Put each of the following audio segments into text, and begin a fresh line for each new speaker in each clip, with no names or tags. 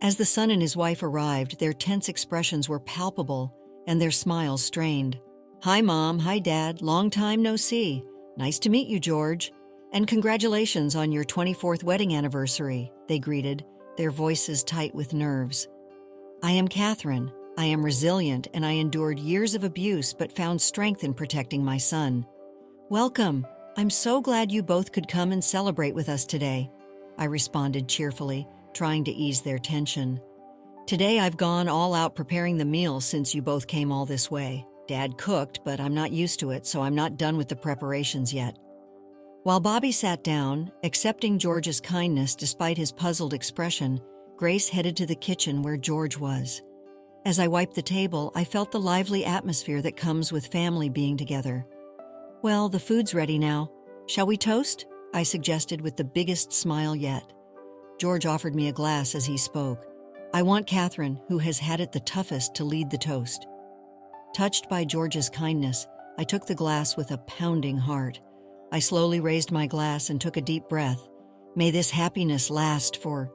As the son and his wife arrived, their tense expressions were palpable and their smiles strained. "Hi, Mom. Hi, Dad. Long time no see. Nice to meet you, George. And congratulations on your 24th wedding anniversary," they greeted, their voices tight with nerves. "I am Catherine. I am resilient and I endured years of abuse but found strength in protecting my son. Welcome. I'm so glad you both could come and celebrate with us today," I responded cheerfully, trying to ease their tension. "Today I've gone all out preparing the meal since you both came all this way. Dad cooked, but I'm not used to it, so I'm not done with the preparations yet." While Bobby sat down, accepting George's kindness despite his puzzled expression, Grace headed to the kitchen where George was. As I wiped the table, I felt the lively atmosphere that comes with family being together. "Well, the food's ready now. Shall we toast?" I suggested with the biggest smile yet. George offered me a glass as he spoke. "I want Catherine, who has had it the toughest, to lead the toast." Touched by George's kindness, I took the glass with a pounding heart. I slowly raised my glass and took a deep breath. "May this happiness last for—"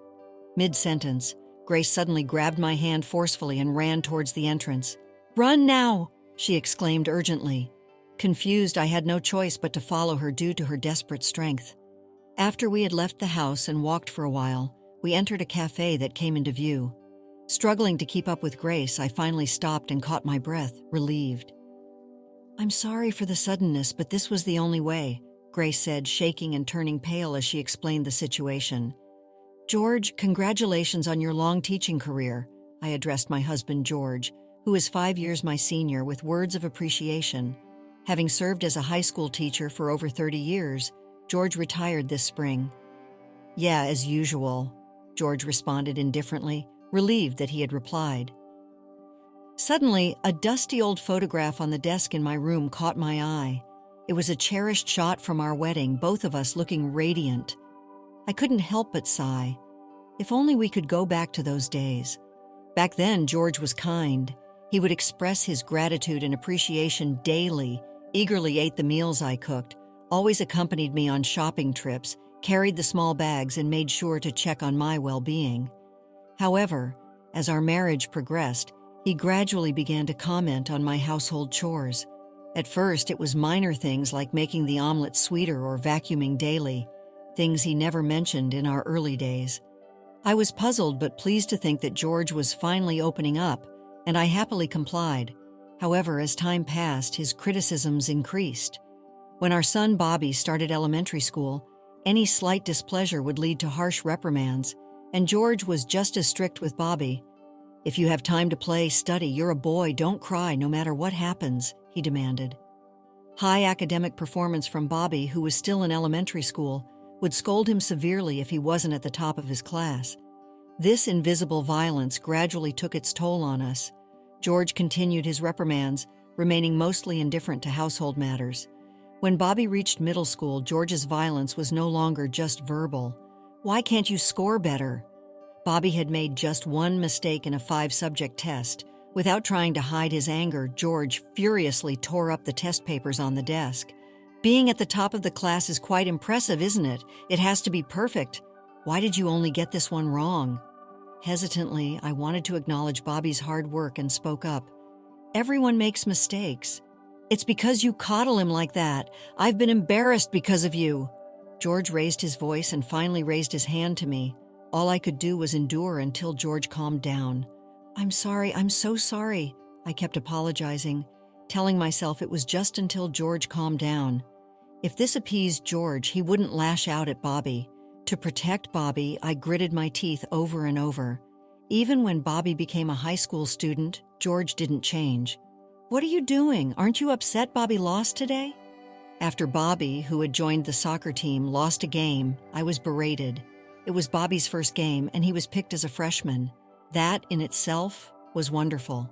Mid-sentence, Grace suddenly grabbed my hand forcefully and ran towards the entrance. "Run now!" she exclaimed urgently. Confused, I had no choice but to follow her due to her desperate strength. After we had left the house and walked for a while, we entered a cafe that came into view. Struggling to keep up with Grace, I finally stopped and caught my breath, relieved. "I'm sorry for the suddenness, but this was the only way," Grace said, shaking and turning pale as she explained the situation. "George, congratulations on your long teaching career," I addressed my husband George, who is 5 years my senior, with words of appreciation. Having served as a high school teacher for over 30 years, George retired this spring. "Yeah, as usual," George responded indifferently, relieved that he had replied. Suddenly, a dusty old photograph on the desk in my room caught my eye. It was a cherished shot from our wedding, both of us looking radiant. I couldn't help but sigh. If only we could go back to those days. Back then, George was kind. He would express his gratitude and appreciation daily, eagerly ate the meals I cooked, always accompanied me on shopping trips, carried the small bags, and made sure to check on my well-being. However, as our marriage progressed, he gradually began to comment on my household chores. At first, it was minor things like making the omelet sweeter or vacuuming daily, things he never mentioned in our early days. I was puzzled but pleased to think that George was finally opening up, and I happily complied. However, as time passed, his criticisms increased. When our son Bobby started elementary school, any slight displeasure would lead to harsh reprimands, and George was just as strict with Bobby. "If you have time to play, study, you're a boy, don't cry no matter what happens," he demanded. High academic performance from Bobby, who was still in elementary school, would scold him severely if he wasn't at the top of his class. This invisible violence gradually took its toll on us. George continued his reprimands, remaining mostly indifferent to household matters. When Bobby reached middle school, George's violence was no longer just verbal. "Why can't you score better?" Bobby had made just one mistake in a 5-subject test. Without trying to hide his anger, George furiously tore up the test papers on the desk. "Being at the top of the class is quite impressive, isn't it? It has to be perfect. Why did you only get this one wrong?" Hesitantly, I wanted to acknowledge Bobby's hard work and spoke up. "Everyone makes mistakes. It's because you coddle him like that. I've been embarrassed because of you." George raised his voice and finally raised his hand to me. All I could do was endure until George calmed down. I'm so sorry," I kept apologizing, telling myself it was just until George calmed down. If this appeased George, he wouldn't lash out at Bobby. To protect Bobby, I gritted my teeth over and over. Even when Bobby became a high school student, George didn't change. "What are you doing? Aren't you upset Bobby lost today?" After Bobby, who had joined the soccer team, lost a game, I was berated. It was Bobby's first game, and he was picked as a freshman. That, in itself, was wonderful.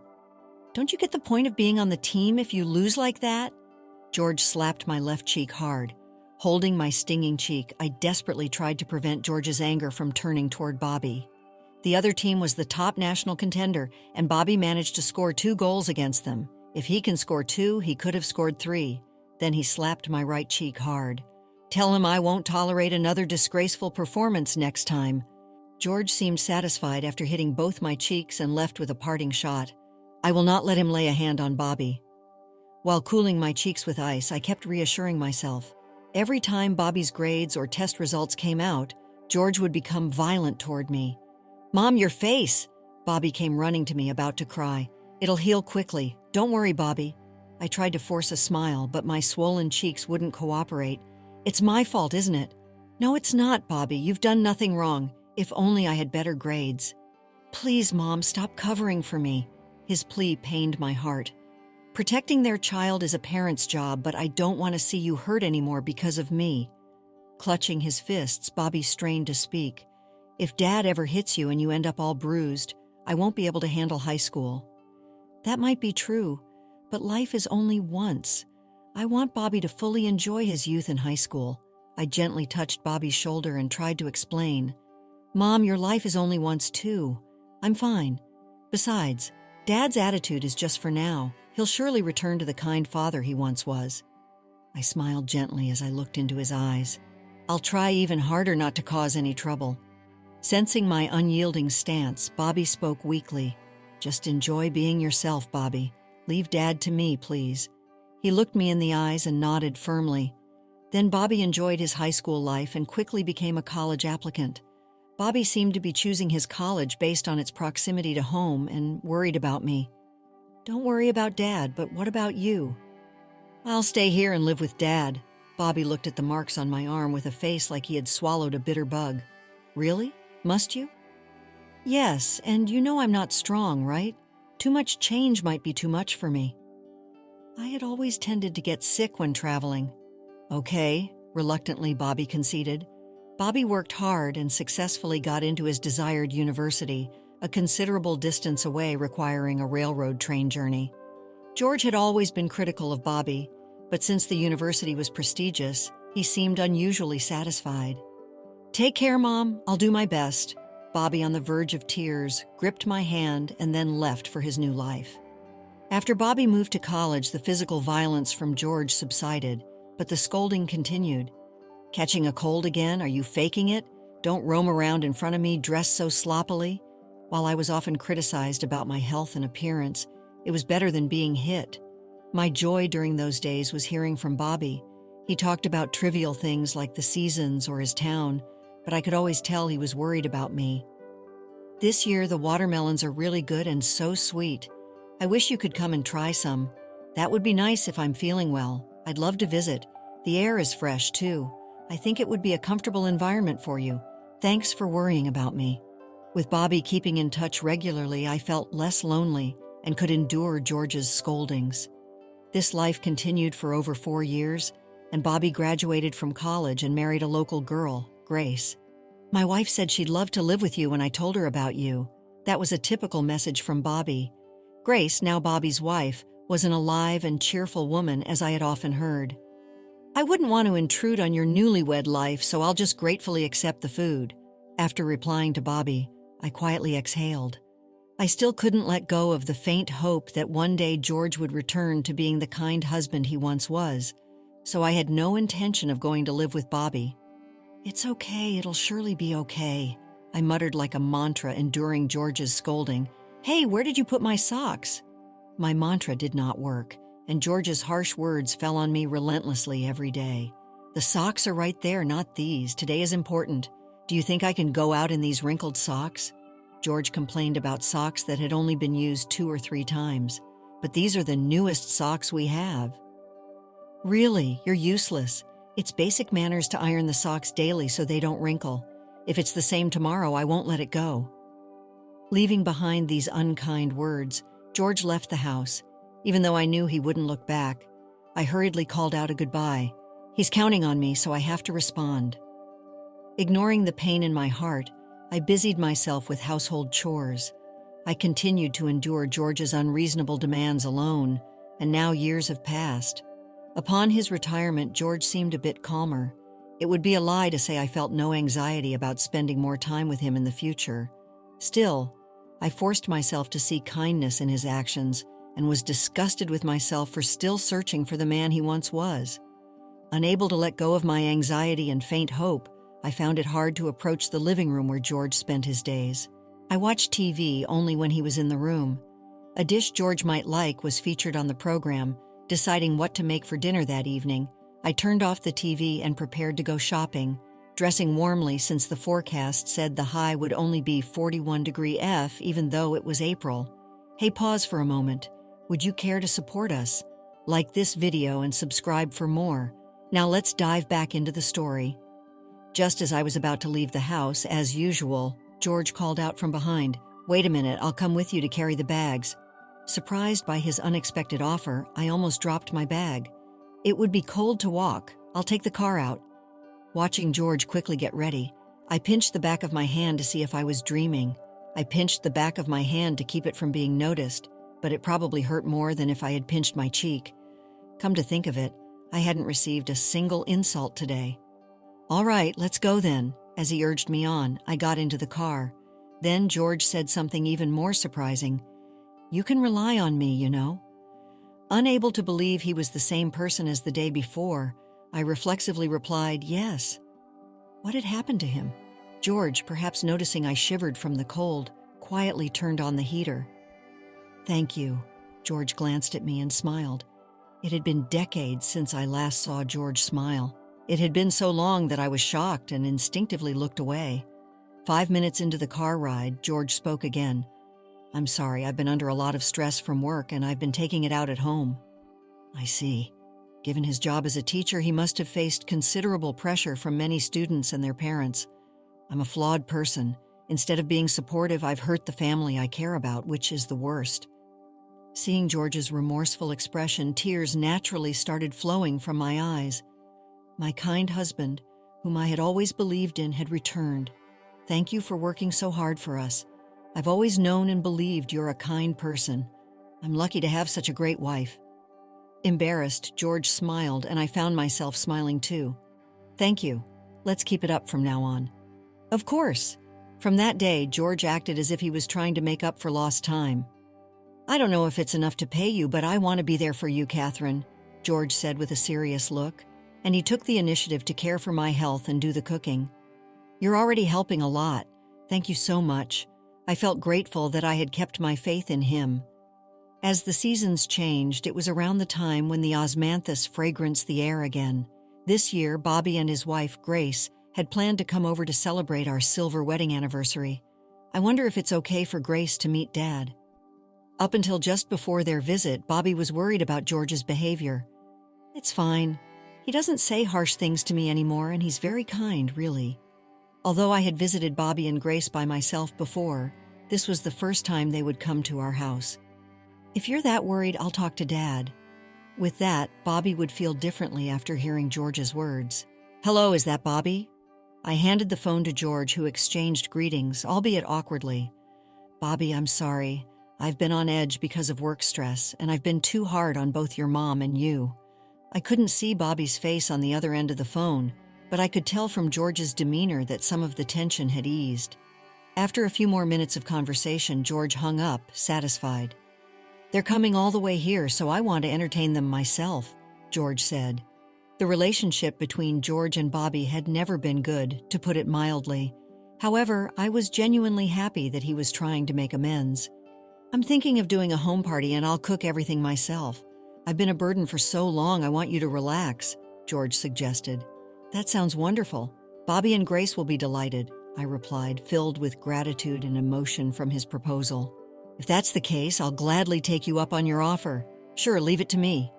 "Don't you get the point of being on the team if you lose like that?" George slapped my left cheek hard. Holding my stinging cheek, I desperately tried to prevent George's anger from turning toward Bobby. The other team was the top national contender, and Bobby managed to score 2 goals against them. If he can score 2, he could have scored 3. Then he slapped my right cheek hard. "Tell him I won't tolerate another disgraceful performance next time." George seemed satisfied after hitting both my cheeks and left with a parting shot. I will not let him lay a hand on Bobby. While cooling my cheeks with ice, I kept reassuring myself. Every time Bobby's grades or test results came out, George would become violent toward me. "Mom, your face!" Bobby came running to me, about to cry. "It'll heal quickly. Don't worry, Bobby." I tried to force a smile, but my swollen cheeks wouldn't cooperate. "It's my fault, isn't it?" "No, it's not, Bobby. You've done nothing wrong. If only I had better grades." "Please, Mom, stop covering for me." His plea pained my heart. Protecting their child is a parent's job, but I don't want to see you hurt anymore because of me. Clutching his fists, Bobby strained to speak. "If Dad ever hits you and you end up all bruised, I won't be able to handle high school." That might be true, but life is only once. I want Bobby to fully enjoy his youth in high school. I gently touched Bobby's shoulder and tried to explain. "Mom, your life is only once too. I'm fine. Besides, Dad's attitude is just for now. He'll surely return to the kind father he once was." I smiled gently as I looked into his eyes. "I'll try even harder not to cause any trouble." Sensing my unyielding stance, Bobby spoke weakly. "Just enjoy being yourself, Bobby. Leave Dad to me, please." He looked me in the eyes and nodded firmly. Then Bobby enjoyed his high school life and quickly became a college applicant. Bobby seemed to be choosing his college based on its proximity to home and worried about me. "Don't worry about Dad, but what about you?" "I'll stay here and live with Dad." Bobby looked at the marks on my arm with a face like he had swallowed a bitter bug. "Really? Must you?" "Yes, and you know I'm not strong, right? Too much change might be too much for me." I had always tended to get sick when traveling. "Okay," reluctantly Bobby conceded. Bobby worked hard and successfully got into his desired university, a considerable distance away, requiring a railroad train journey. George had always been critical of Bobby, but since the university was prestigious, he seemed unusually satisfied. "Take care, Mom. I'll do my best." Bobby, on the verge of tears, gripped my hand and then left for his new life. After Bobby moved to college, the physical violence from George subsided, but the scolding continued. "Catching a cold again? Are you faking it? Don't roam around in front of me dressed so sloppily." While I was often criticized about my health and appearance, it was better than being hit. My joy during those days was hearing from Bobby. He talked about trivial things like the seasons or his town, but I could always tell he was worried about me. "This year, the watermelons are really good and so sweet. I wish you could come and try some. That would be nice if I'm feeling well. I'd love to visit. The air is fresh, too. I think it would be a comfortable environment for you. Thanks for worrying about me." With Bobby keeping in touch regularly, I felt less lonely and could endure George's scoldings. This life continued for over 4 years, and Bobby graduated from college and married a local girl, Grace. "My wife said she'd love to live with you when I told her about you." That was a typical message from Bobby. Grace, now Bobby's wife, was an alive and cheerful woman, as I had often heard. "I wouldn't want to intrude on your newlywed life, so I'll just gratefully accept the food." After replying to Bobby, I quietly exhaled. I still couldn't let go of the faint hope that one day George would return to being the kind husband he once was, so I had no intention of going to live with Bobby. "It's okay, it'll surely be okay," I muttered like a mantra, enduring George's scolding. "Hey, where did you put my socks?" My mantra did not work, and George's harsh words fell on me relentlessly every day. "The socks are right there, not these. Today is important. Do you think I can go out in these wrinkled socks?" George complained about socks that had only been used 2 or 3 times. "But these are the newest socks we have." "Really, you're useless. It's basic manners to iron the socks daily so they don't wrinkle. If it's the same tomorrow, I won't let it go." Leaving behind these unkind words, George left the house. Even though I knew he wouldn't look back, I hurriedly called out a goodbye. He's counting on me, so I have to respond. Ignoring the pain in my heart, I busied myself with household chores. I continued to endure George's unreasonable demands alone, and now years have passed. Upon his retirement, George seemed a bit calmer. It would be a lie to say I felt no anxiety about spending more time with him in the future. Still, I forced myself to see kindness in his actions and was disgusted with myself for still searching for the man he once was. Unable to let go of my anxiety and faint hope, I found it hard to approach the living room where George spent his days. I watched TV only when he was in the room. A dish George might like was featured on the program. Deciding what to make for dinner that evening, I turned off the TV and prepared to go shopping, dressing warmly since the forecast said the high would only be 41 F even though it was April. Hey, pause for a moment. Would you care to support us? Like this video and subscribe for more. Now let's dive back into the story. Just as I was about to leave the house, as usual, George called out from behind, "Wait a minute, I'll come with you to carry the bags." Surprised by his unexpected offer, I almost dropped my bag. "It would be cold to walk. I'll take the car out." Watching George quickly get ready, I pinched the back of my hand to see if I was dreaming. I pinched the back of my hand to keep it from being noticed, but it probably hurt more than if I had pinched my cheek. Come to think of it, I hadn't received a single insult today. "All right, let's go then." As he urged me on, I got into the car. Then George said something even more surprising. "You can rely on me, you know." Unable to believe he was the same person as the day before, I reflexively replied, "Yes." What had happened to him? George, perhaps noticing I shivered from the cold, quietly turned on the heater. "Thank you." George glanced at me and smiled. It had been decades since I last saw George smile. It had been so long that I was shocked and instinctively looked away. 5 minutes into the car ride, George spoke again. "I'm sorry, I've been under a lot of stress from work and I've been taking it out at home." I see. Given his job as a teacher, he must have faced considerable pressure from many students and their parents. "I'm a flawed person. Instead of being supportive, I've hurt the family I care about, which is the worst." Seeing George's remorseful expression, tears naturally started flowing from my eyes. My kind husband, whom I had always believed in, had returned. "Thank you for working so hard for us. I've always known and believed you're a kind person. I'm lucky to have such a great wife." Embarrassed, George smiled, and I found myself smiling too. "Thank you. Let's keep it up from now on." "Of course." From that day, George acted as if he was trying to make up for lost time. "I don't know if it's enough to pay you, but I want to be there for you, Catherine," George said with a serious look, and he took the initiative to care for my health and do the cooking. "You're already helping a lot. Thank you so much." I felt grateful that I had kept my faith in him. As the seasons changed, it was around the time when the osmanthus fragranced the air again. This year, Bobby and his wife, Grace, had planned to come over to celebrate our silver wedding anniversary. I wonder if it's okay for Grace to meet Dad. Up until just before their visit, Bobby was worried about George's behavior. "It's fine. He doesn't say harsh things to me anymore, and he's very kind, really." Although I had visited Bobby and Grace by myself before, this was the first time they would come to our house. "If you're that worried, I'll talk to Dad." With that, Bobby would feel differently after hearing George's words. "Hello, is that Bobby?" I handed the phone to George, who exchanged greetings, albeit awkwardly. "Bobby, I'm sorry. I've been on edge because of work stress, and I've been too hard on both your mom and you." I couldn't see Bobby's face on the other end of the phone, but I could tell from George's demeanor that some of the tension had eased. After a few more minutes of conversation, George hung up, satisfied. "They're coming all the way here, so I want to entertain them myself," George said. The relationship between George and Bobby had never been good, to put it mildly. However, I was genuinely happy that he was trying to make amends. "I'm thinking of doing a home party and I'll cook everything myself. I've been a burden for so long, I want you to relax," George suggested. "That sounds wonderful. Bobby and Grace will be delighted," I replied, filled with gratitude and emotion from his proposal. "If that's the case, I'll gladly take you up on your offer. Sure, leave it to me."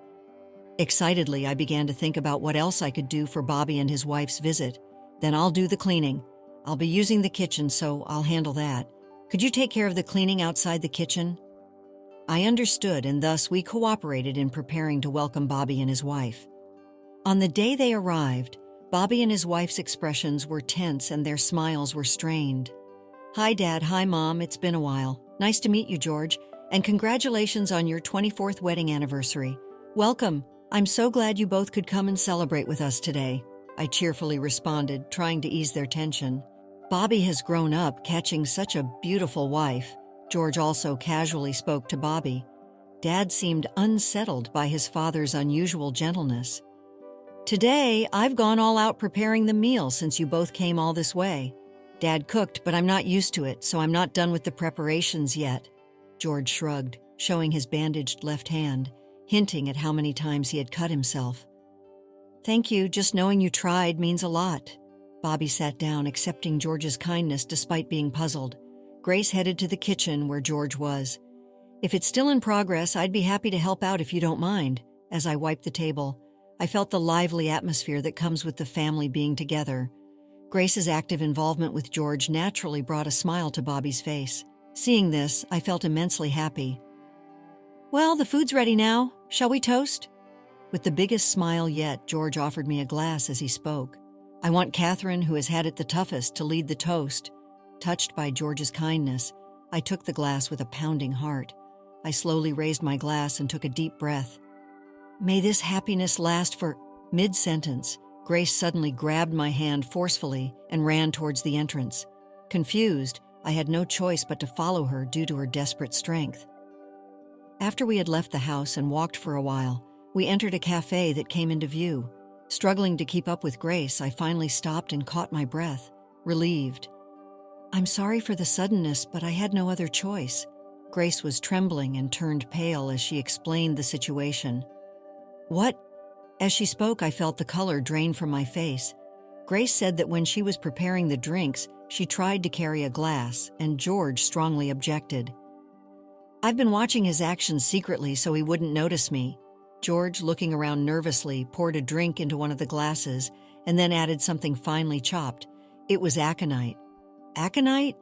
Excitedly, I began to think about what else I could do for Bobby and his wife's visit. "Then I'll do the cleaning. I'll be using the kitchen, so I'll handle that. Could you take care of the cleaning outside the kitchen?" I understood, and thus we cooperated in preparing to welcome Bobby and his wife. On the day they arrived, Bobby and his wife's expressions were tense and their smiles were strained. "Hi, Dad. Hi, Mom. It's been a while. Nice to meet you, George. And congratulations on your 24th wedding anniversary. Welcome. I'm so glad you both could come and celebrate with us today," I cheerfully responded, trying to ease their tension. "Bobby has grown up, catching such a beautiful wife." George also casually spoke to Bobby. Dad seemed unsettled by his father's unusual gentleness. Today, I've gone all out preparing the meal since you both came all this way. Dad cooked, but I'm not used to it, so I'm not done with the preparations yet. George shrugged, showing his bandaged left hand, hinting at how many times he had cut himself. Thank you, just knowing you tried means a lot. Bobby sat down, accepting George's kindness despite being puzzled. Grace headed to the kitchen where George was. If it's still in progress, I'd be happy to help out if you don't mind. As I wiped the table, I felt the lively atmosphere that comes with the family being together. Grace's active involvement with George naturally brought a smile to Bobby's face. Seeing this, I felt immensely happy. Well, the food's ready now. Shall we toast? With the biggest smile yet, George offered me a glass as he spoke. I want Catherine, who has had it the toughest, to lead the toast. Touched by George's kindness, I took the glass with a pounding heart. I slowly raised my glass and took a deep breath. May this happiness last for... Mid-sentence, Grace suddenly grabbed my hand forcefully and ran towards the entrance. Confused, I had no choice but to follow her due to her desperate strength. After we had left the house and walked for a while, we entered a cafe that came into view. Struggling to keep up with Grace, I finally stopped and caught my breath, relieved. I'm sorry for the suddenness, but I had no other choice. Grace was trembling and turned pale as she explained the situation. What? As she spoke, I felt the color drain from my face. Grace said that when she was preparing the drinks, she tried to carry a glass, and George strongly objected. I've been watching his actions secretly so he wouldn't notice me. George, looking around nervously, poured a drink into one of the glasses and then added something finely chopped. It was aconite. Aconite?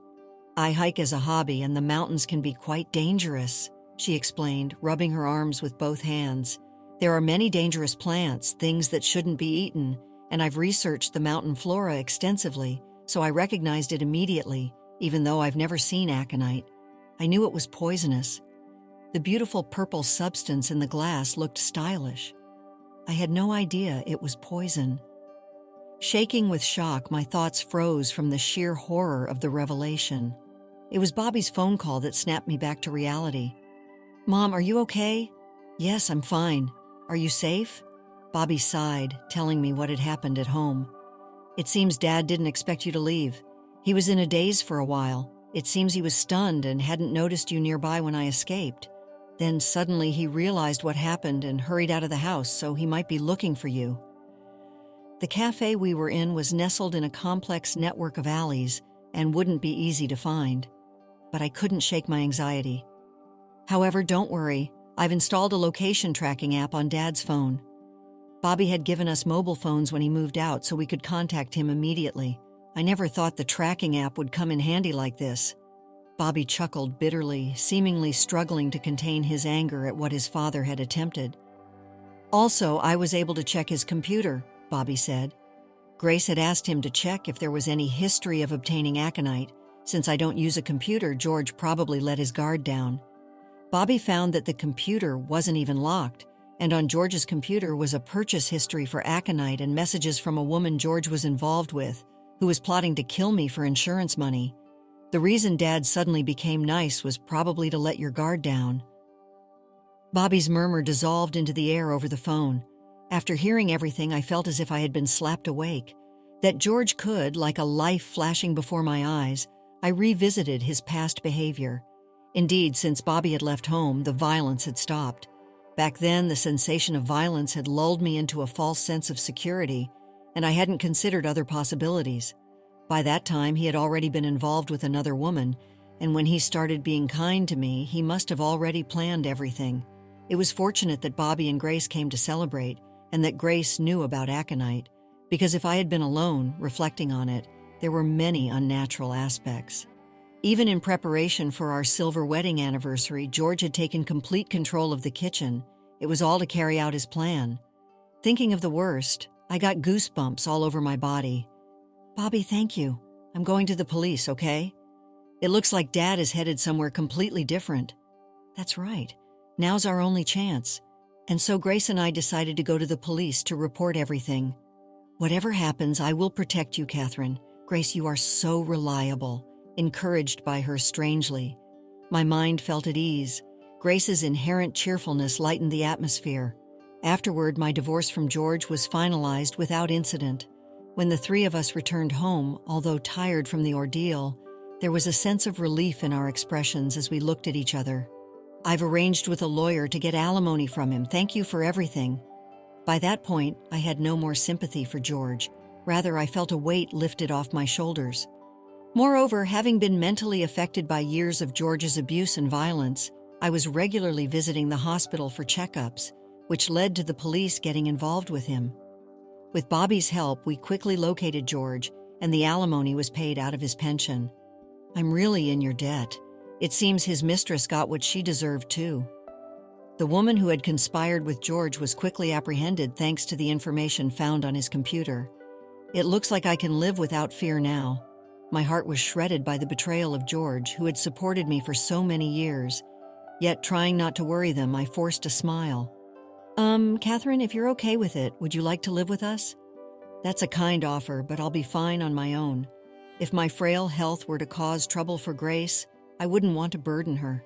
I hike as a hobby and the mountains can be quite dangerous, she explained, rubbing her arms with both hands. There are many dangerous plants, things that shouldn't be eaten, and I've researched the mountain flora extensively, so I recognized it immediately, even though I've never seen aconite. I knew it was poisonous. The beautiful purple substance in the glass looked stylish. I had no idea it was poison. Shaking with shock, my thoughts froze from the sheer horror of the revelation. It was Bobby's phone call that snapped me back to reality. Mom, are you okay? Yes, I'm fine. Are you safe? Bobby sighed, telling me what had happened at home. It seems Dad didn't expect you to leave. He was in a daze for a while. It seems he was stunned and hadn't noticed you nearby when I escaped. Then suddenly he realized what happened and hurried out of the house, so he might be looking for you. The cafe we were in was nestled in a complex network of alleys and wouldn't be easy to find. But I couldn't shake my anxiety. However, don't worry. I've installed a location tracking app on Dad's phone. Bobby had given us mobile phones when he moved out so we could contact him immediately. I never thought the tracking app would come in handy like this. Bobby chuckled bitterly, seemingly struggling to contain his anger at what his father had attempted. Also, I was able to check his computer, Bobby said. Grace had asked him to check if there was any history of obtaining aconite. Since I don't use a computer, George probably let his guard down. Bobby found that the computer wasn't even locked, and on George's computer was a purchase history for aconite and messages from a woman George was involved with, who was plotting to kill me for insurance money. The reason Dad suddenly became nice was probably to let your guard down. Bobby's murmur dissolved into the air over the phone. After hearing everything, I felt as if I had been slapped awake. That George could, like a life flashing before my eyes, I revisited his past behavior. Indeed, since Bobby had left home, the violence had stopped. Back then, the sensation of violence had lulled me into a false sense of security, and I hadn't considered other possibilities. By that time, he had already been involved with another woman, and when he started being kind to me, he must have already planned everything. It was fortunate that Bobby and Grace came to celebrate, and that Grace knew about aconite, because if I had been alone, reflecting on it, there were many unnatural aspects. Even in preparation for our silver wedding anniversary, George had taken complete control of the kitchen. It was all to carry out his plan. Thinking of the worst, I got goosebumps all over my body. Bobby, thank you. I'm going to the police, okay? It looks like Dad is headed somewhere completely different. That's right. Now's our only chance. And so Grace and I decided to go to the police to report everything. Whatever happens, I will protect you, Catherine. Grace, you are so reliable. Encouraged by her strangely. My mind felt at ease. Grace's inherent cheerfulness lightened the atmosphere. Afterward, my divorce from George was finalized without incident. When the three of us returned home, although tired from the ordeal, there was a sense of relief in our expressions as we looked at each other. "I've arranged with a lawyer to get alimony from him. Thank you for everything." By that point, I had no more sympathy for George. Rather, I felt a weight lifted off my shoulders. Moreover, having been mentally affected by years of George's abuse and violence, I was regularly visiting the hospital for checkups, which led to the police getting involved with him. With Bobby's help, we quickly located George, and the alimony was paid out of his pension. "I'm really in your debt. It seems his mistress got what she deserved too." The woman who had conspired with George was quickly apprehended thanks to the information found on his computer. "It looks like I can live without fear now." My heart was shredded by the betrayal of George, who had supported me for so many years. Yet, trying not to worry them, I forced a smile. Catherine, if you're okay with it, would you like to live with us?" "That's a kind offer, but I'll be fine on my own. If my frail health were to cause trouble for Grace, I wouldn't want to burden her."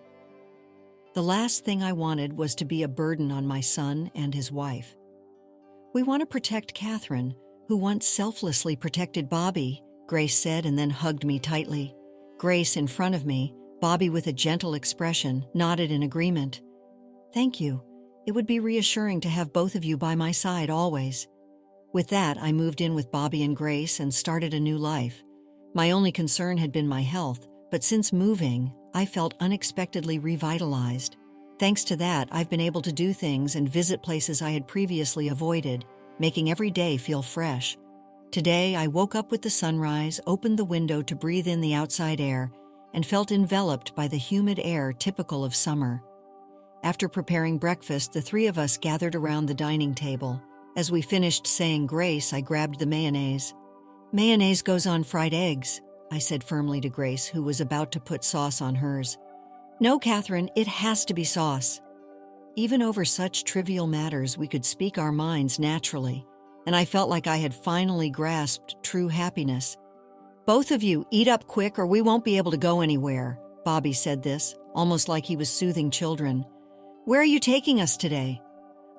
The last thing I wanted was to be a burden on my son and his wife. "We want to protect Catherine, who once selflessly protected Bobby," Grace said and then hugged me tightly. Grace in front of me, Bobby with a gentle expression, nodded in agreement. "Thank you. It would be reassuring to have both of you by my side always." With that, I moved in with Bobby and Grace and started a new life. My only concern had been my health, but since moving, I felt unexpectedly revitalized. Thanks to that, I've been able to do things and visit places I had previously avoided, making every day feel fresh. Today, I woke up with the sunrise, opened the window to breathe in the outside air, and felt enveloped by the humid air typical of summer. After preparing breakfast, the three of us gathered around the dining table. As we finished saying grace, I grabbed the mayonnaise. "Mayonnaise goes on fried eggs," I said firmly to Grace, who was about to put sauce on hers. "No, Catherine, it has to be sauce." Even over such trivial matters, we could speak our minds naturally, and I felt like I had finally grasped true happiness. "Both of you, eat up quick or we won't be able to go anywhere." Bobby said this, almost like he was soothing children. "Where are you taking us today?"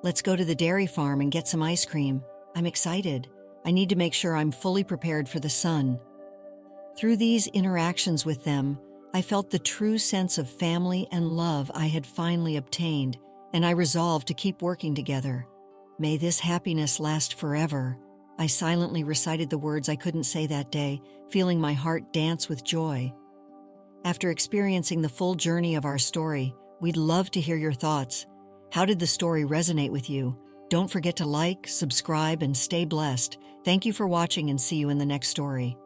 "Let's go to the dairy farm and get some ice cream. I'm excited. I need to make sure I'm fully prepared for the sun." Through these interactions with them, I felt the true sense of family and love I had finally obtained, and I resolved to keep working together. "May this happiness last forever." I silently recited the words I couldn't say that day, feeling my heart dance with joy. After experiencing the full journey of our story, we'd love to hear your thoughts. How did the story resonate with you? Don't forget to like, subscribe, and stay blessed. Thank you for watching and see you in the next story.